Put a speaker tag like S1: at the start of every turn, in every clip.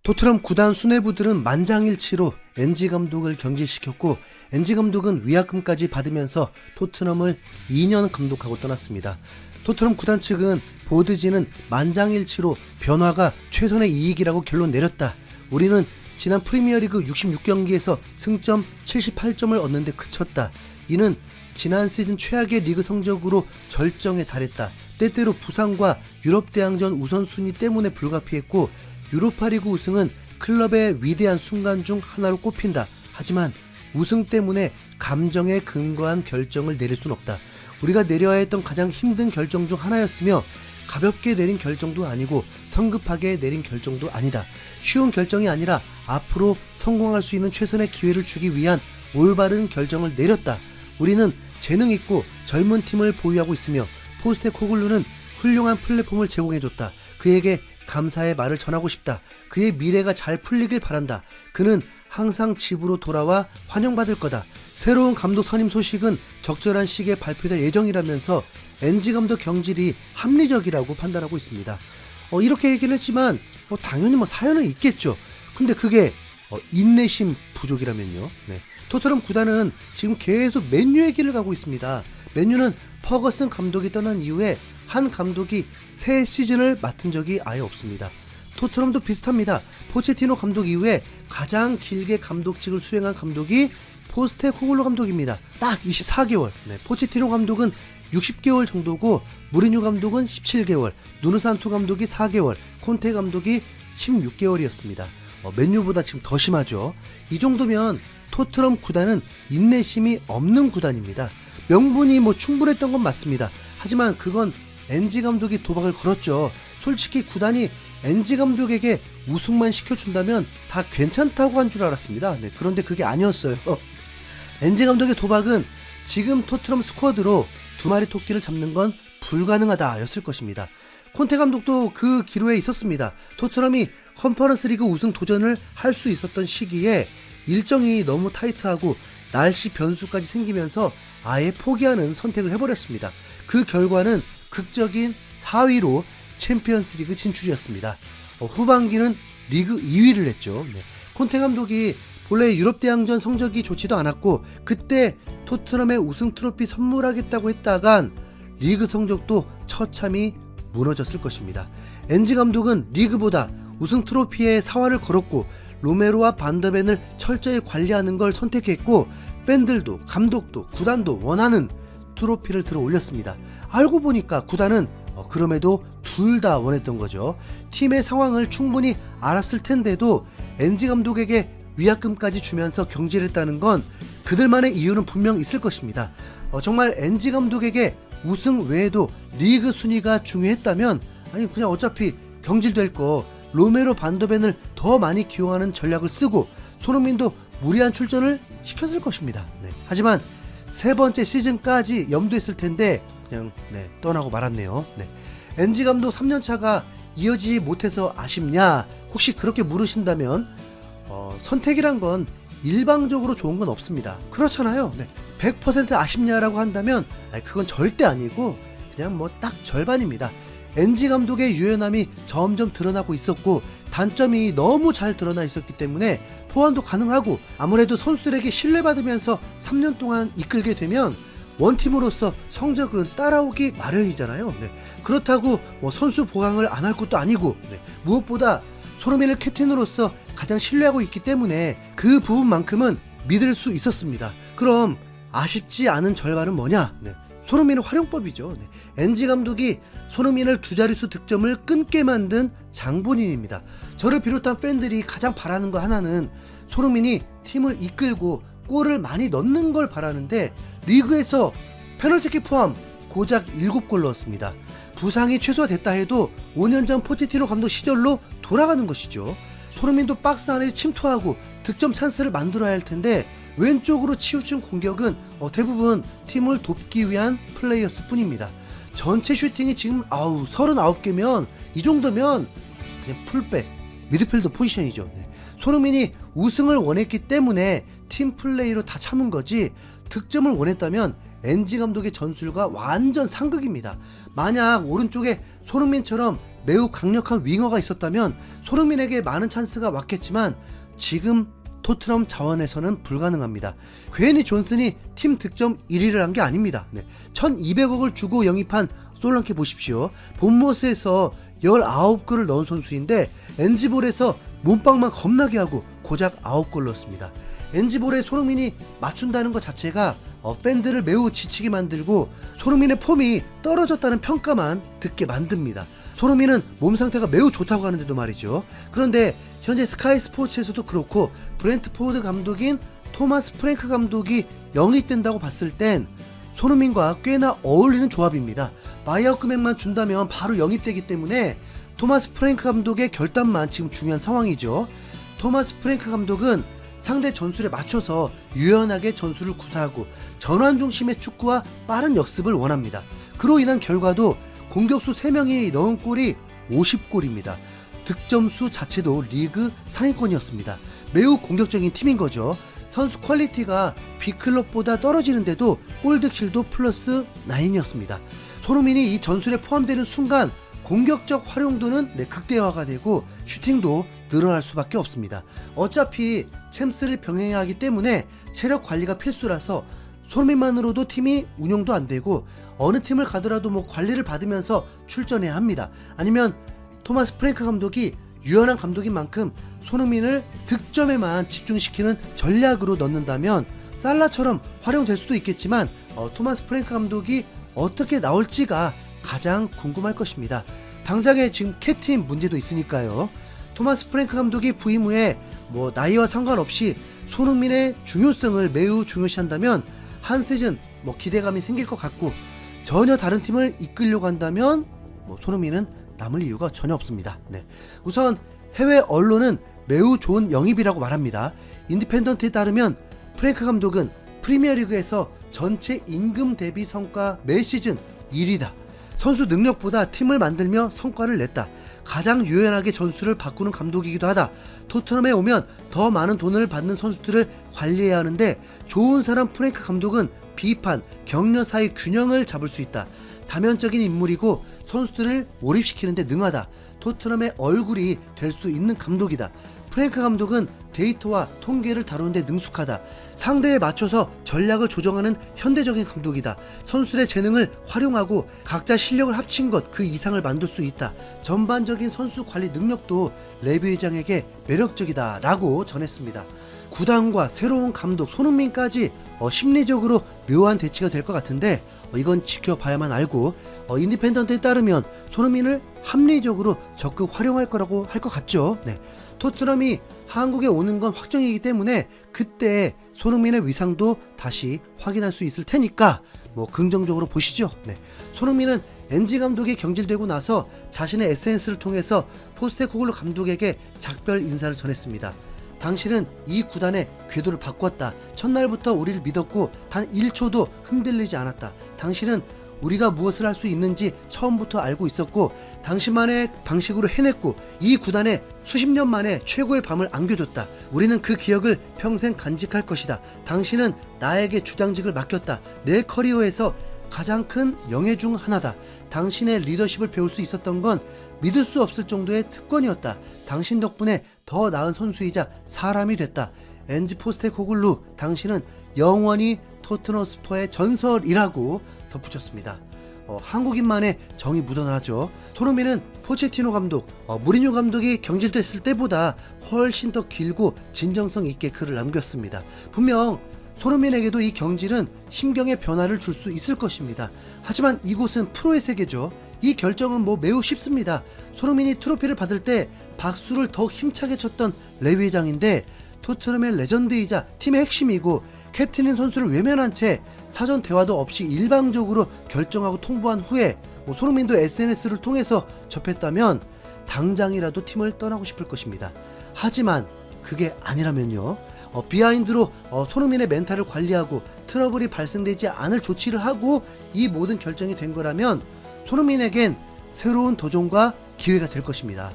S1: 토트넘 구단 수뇌부들은 만장일치로 NG 감독을 경질시켰고 NG 감독은 위약금까지 받으면서 토트넘을 2년 감독하고 떠났습니다. 토트넘 구단 측은 보드진은 만장일치로 변화가 최선의 이익이라고 결론 내렸다. 우리는 지난 프리미어리그 66경기에서 승점 78점을 얻는데 그쳤다. 이는 지난 시즌 최악의 리그 성적으로 절정에 달했다. 때때로 부상과 유럽대항전 우선순위 때문에 불가피했고 유로파리그 우승은 클럽의 위대한 순간 중 하나로 꼽힌다. 하지만 우승 때문에 감정에 근거한 결정을 내릴 순 없다. 우리가 내려야 했던 가장 힘든 결정 중 하나였으며 가볍게 내린 결정도 아니고 성급하게 내린 결정도 아니다. 쉬운 결정이 아니라 앞으로 성공할 수 있는 최선의 기회를 주기 위한 올바른 결정을 내렸다. 우리는 재능 있고 젊은 팀을 보유하고 있으며 포스테코글루는 훌륭한 플랫폼을 제공해줬다. 그에게 감사의 말을 전하고 싶다. 그의 미래가 잘 풀리길 바란다. 그는 항상 집으로 돌아와 환영받을 거다. 새로운 감독 선임 소식은 적절한 시기에 발표될 예정이라면서 NG 감독 경질이 합리적이라고 판단하고 있습니다. 이렇게 얘기를 했지만 당연히 사연은 있겠죠. 근데 그게 인내심 부족이라면요. 네. 토트넘 구단은 지금 계속 맨유 얘기를 가고 있습니다. 맨유는 퍼거슨 감독이 떠난 이후에 한 감독이 새 시즌을 맡은 적이 아예 없습니다. 토트넘도 비슷합니다. 포체티노 감독 이후에 가장 길게 감독직을 수행한 감독이 포스테코글루 감독입니다. 딱 24개월. 네, 포체티노 감독은 60개월 정도고 무리뉴 감독은 17개월, 누누산투 감독이 4개월, 콘테 감독이 16개월이었습니다. 맨유보다 지금 더 심하죠. 이 정도면 토트넘 구단은 인내심이 없는 구단입니다. 명분이 충분했던 건 맞습니다. 하지만 그건 NG 감독이 도박을 걸었죠. 솔직히 구단이 NG 감독에게 우승만 시켜준다면 다 괜찮다고 한 줄 알았습니다. 네, 그런데 그게 아니었어요. NG 감독의 도박은 지금 토트넘 스쿼드로 두 마리 토끼를 잡는 건 불가능하다 였을 것입니다. 콘테 감독도 그 기로에 있었습니다. 토트넘이 컨퍼런스 리그 우승 도전을 할 수 있었던 시기에 일정이 너무 타이트하고 날씨 변수까지 생기면서 아예 포기하는 선택을 해버렸습니다. 그 결과는 극적인 4위로 챔피언스 리그 진출이었습니다. 후반기는 리그 2위를 했죠. 네. 콘테 감독이 본래 유럽대항전 성적이 좋지도 않았고 그때 토트넘의 우승 트로피 선물하겠다고 했다간 리그 성적도 처참히 무너졌을 것입니다. NG 감독은 리그보다 우승 트로피에 사활을 걸었고 로메로와 반더벤을 철저히 관리하는 걸 선택했고 팬들도 감독도 구단도 원하는 트로피를 들어 올렸습니다. 알고 보니까 구단은 그럼에도 둘 다 원했던 거죠. 팀의 상황을 충분히 알았을 텐데도 NG 감독에게 위약금까지 주면서 경질했다는 건 그들만의 이유는 분명 있을 것입니다. 정말 NG 감독에게 우승 외에도 리그 순위가 중요했다면 그냥 어차피 경질될 거 로메로 반더벤을 더 많이 기용하는 전략을 쓰고 손흥민도 무리한 출전을 시켰을 것입니다. 네. 하지만 세 번째 시즌까지 염두했을 텐데 그냥 떠나고 말았네요. 네. NG 감독 3년차가 이어지지 못해서 아쉽냐 혹시 그렇게 물으신다면 선택이란 건 일방적으로 좋은 건 없습니다. 그렇잖아요. 네. 100% 아쉽냐라고 한다면 그건 절대 아니고 그냥 딱 절반입니다. NG 감독의 유연함이 점점 드러나고 있었고 단점이 너무 잘 드러나 있었기 때문에 포환도 가능하고 아무래도 선수들에게 신뢰받으면서 3년 동안 이끌게 되면 원팀으로서 성적은 따라오기 마련이잖아요. 네. 그렇다고 선수 보강을 안 할 것도 아니고 무엇보다 손흥민을 캡틴으로서 가장 신뢰하고 있기 때문에 그 부분만큼은 믿을 수 있었습니다. 그럼 아쉽지 않은 절반은 뭐냐? 손흥민의 활용법이죠. NG 감독이 손흥민을 두 자릿수 득점을 끊게 만든 장본인입니다. 저를 비롯한 팬들이 가장 바라는 거 하나는 손흥민이 팀을 이끌고 골을 많이 넣는 걸 바라는데 리그에서 페널티킥 포함 고작 7골 넣었습니다. 부상이 최소화됐다 해도 5년 전 포체티노 감독 시절로 돌아가는 것이죠. 손흥민도 박스 안에 침투하고 득점 찬스를 만들어야 할 텐데 왼쪽으로 치우친 공격은 대부분 팀을 돕기 위한 플레이였을 뿐입니다. 전체 슈팅이 지금 39개면 이 정도면 그냥 풀백 미드필더 포지션이죠. 손흥민이 우승을 원했기 때문에 팀 플레이로 다 참은 거지 득점을 원했다면 NG 감독의 전술과 완전 상극입니다. 만약 오른쪽에 손흥민처럼 매우 강력한 윙어가 있었다면 손흥민에게 많은 찬스가 왔겠지만 지금 토트넘 자원에서는 불가능합니다. 괜히 존슨이 팀 득점 1위를 한 게 아닙니다. 1200억을 주고 영입한 솔랑케 보십시오. 본모스에서 19골을 넣은 선수인데 엔지볼에서 몸빵만 겁나게 하고 고작 9골 넣었습니다. 엔지볼에 손흥민이 맞춘다는 것 자체가 팬들을 매우 지치게 만들고 손흥민의 폼이 떨어졌다는 평가만 듣게 만듭니다. 손흥민은 몸 상태가 매우 좋다고 하는데도 말이죠. 그런데 현재 스카이 스포츠에서도 그렇고 브렌트포드 감독인 토마스 프랭크 감독이 영입된다고 봤을 땐 손흥민과 꽤나 어울리는 조합입니다. 바이아웃 금액만 준다면 바로 영입되기 때문에 토마스 프랭크 감독의 결단만 지금 중요한 상황이죠. 토마스 프랭크 감독은 상대 전술에 맞춰서 유연하게 전술을 구사하고 전환 중심의 축구와 빠른 역습을 원합니다. 그로 인한 결과도 공격수 3명이 넣은 골이 50골입니다. 득점수 자체도 리그 상위권이었습니다. 매우 공격적인 팀인 거죠. 선수 퀄리티가 B클럽보다 떨어지는데도 골득실도 플러스 9이었습니다. 손흥민이 이 전술에 포함되는 순간 공격적 활용도는 극대화가 되고 슈팅도 늘어날 수밖에 없습니다. 어차피 챔스를 병행해야 하기 때문에 체력 관리가 필수라서 손흥민만으로도 팀이 운영도 안 되고 어느 팀을 가더라도 관리를 받으면서 출전해야 합니다. 아니면 토마스 프랭크 감독이 유연한 감독인 만큼 손흥민을 득점에만 집중시키는 전략으로 넣는다면 살라처럼 활용될 수도 있겠지만 토마스 프랭크 감독이 어떻게 나올지가 가장 궁금할 것입니다. 당장에 지금 캣팀 문제도 있으니까요. 토마스 프랭크 감독이 부임 후에 나이와 상관없이 손흥민의 중요성을 매우 중요시한다면 한 시즌 기대감이 생길 것 같고 전혀 다른 팀을 이끌려고 한다면 손흥민은 남을 이유가 전혀 없습니다. 우선 해외 언론은 매우 좋은 영입이라고 말합니다. 인디펜던트에 따르면 프랭크 감독은 프리미어리그에서 전체 임금 대비 성과 매 시즌 1위다. 선수 능력보다 팀을 만들며 성과를 냈다. 가장 유연하게 전술을 바꾸는 감독이기도 하다. 토트넘에 오면 더 많은 돈을 받는 선수들을 관리해야 하는데 좋은 사람 프랭크 감독은 비판, 격려 사이 균형을 잡을 수 있다. 다면적인 인물이고 선수들을 몰입시키는 데 능하다. 토트넘의 얼굴이 될 수 있는 감독이다. 프랭크 감독은 데이터와 통계를 다루는데 능숙하다. 상대에 맞춰서 전략을 조정하는 현대적인 감독이다. 선수들의 재능을 활용하고 각자 실력을 합친 것 그 이상을 만들 수 있다. 전반적인 선수 관리 능력도 레비 회장에게 매력적이다 라고 전했습니다. 구단과 새로운 감독 손흥민까지 심리적으로 묘한 대치가 될 것 같은데 이건 지켜봐야만 알고 인디펜던트에 따르면 손흥민을 합리적으로 적극 활용할 거라고 할 것 같죠. 토트넘이 한국에 오는 건 확정이기 때문에 그때 손흥민의 위상도 다시 확인할 수 있을 테니까 긍정적으로 보시죠. 손흥민은 엔지 감독이 경질되고 나서 자신의 SNS를 통해서 포스테코글루 감독에게 작별 인사를 전했습니다. 당신은 이 구단의 궤도를 바꿨다. 첫날부터 우리를 믿었고 단 1초도 흔들리지 않았다. 당신은 우리가 무엇을 할 수 있는지 처음부터 알고 있었고 당신만의 방식으로 해냈고 이 구단에 수십 년 만에 최고의 밤을 안겨줬다. 우리는 그 기억을 평생 간직할 것이다. 당신은 나에게 주장직을 맡겼다. 내 커리어에서 가장 큰 영예 중 하나다. 당신의 리더십을 배울 수 있었던 건 믿을 수 없을 정도의 특권이었다. 당신 덕분에 더 나은 선수이자 사람이 됐다. 엔지 포스테코글루, 당신은 영원히 토트넘 스퍼의 전설이라고 덧붙였습니다. 한국인만의 정이 묻어나죠. 손흥민은 포체티노 감독, 무리뉴 감독이 경질됐을 때보다 훨씬 더 길고 진정성 있게 글을 남겼습니다. 분명 손흥민에게도 이 경질은 심경의 변화를 줄 수 있을 것입니다. 하지만 이곳은 프로의 세계죠. 이 결정은 매우 쉽습니다. 손흥민이 트로피를 받을 때 박수를 더 힘차게 쳤던 레위 회장인데 토트넘의 레전드이자 팀의 핵심이고 캡틴인 선수를 외면한 채 사전 대화도 없이 일방적으로 결정하고 통보한 후에 손흥민도 SNS를 통해서 접했다면 당장이라도 팀을 떠나고 싶을 것입니다. 하지만 그게 아니라면요. 비하인드로 손흥민의 멘탈을 관리하고 트러블이 발생되지 않을 조치를 하고 이 모든 결정이 된 거라면 손흥민에겐 새로운 도전과 기회가 될 것입니다.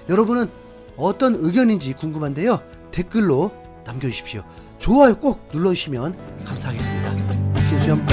S1: 여러분은 어떤 의견인지 궁금한데요. 댓글로 남겨주십시오. 좋아요 꼭 눌러주시면 감사하겠습니다. 김수현